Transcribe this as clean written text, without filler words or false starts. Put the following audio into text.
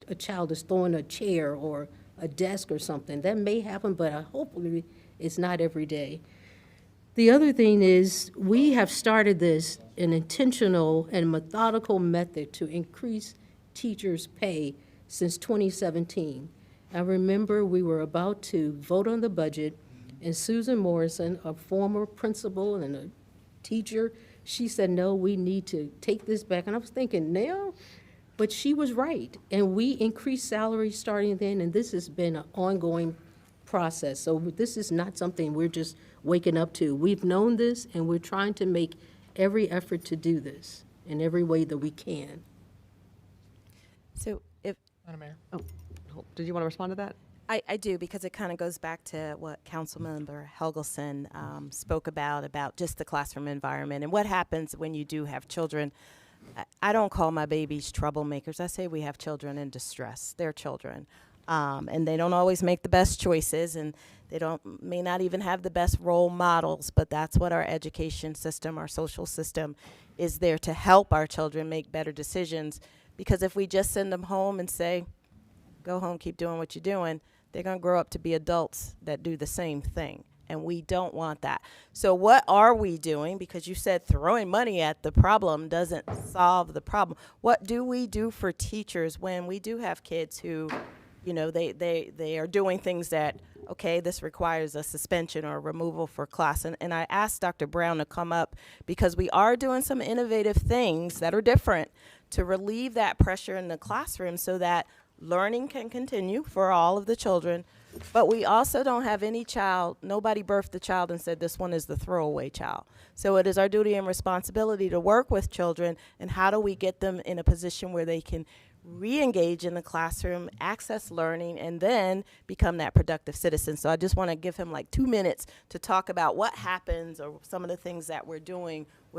a child is throwing a chair or a desk or something. That may happen, but hopefully it's not every day. The other thing is, we have started this an intentional and methodical method to increase teachers' pay since 2017. I remember we were about to vote on the budget, and Susan Morrison, a former principal and a teacher, she said, no, we need to take this back. And I was thinking, no, but she was right. And we increased salaries starting then, and this has been an ongoing process. So this is not something we're just waking up to. We've known this, and we're trying to make every effort to do this in every way that we can. So if, Madam Mayor. Oh, did you want to respond to that? I do, because it kind of goes back to what Councilmember Helgelson spoke about just the classroom environment and what happens when you do have children. I don't call my babies troublemakers. I say we have children in distress. They're children. And they don't always make the best choices, and they may not even have the best role models, but that's what our education system, our social system is there to help our children make better decisions. Because if we just send them home and say, go home, keep doing what you're doing, they're going to grow up to be adults that do the same thing. And we don't want that. So what are we doing? Because you said throwing money at the problem doesn't solve the problem. What do we do for teachers when we do have kids who, you know, they are doing things that, okay, this requires a suspension or a removal for class. And I asked Dr. Brown to come up because we are doing some innovative things that are different to relieve that pressure in the classroom so that learning can continue for all of the children, but we also don't have any child, nobody birthed the child and said this one is the throwaway child. So it is our duty and responsibility to work with children, and how do we get them in a position where they can re-engage in the classroom, access learning, and then become that productive citizen. So I just want to give him like 2 minutes to talk about what happens or some of the things that we're doing with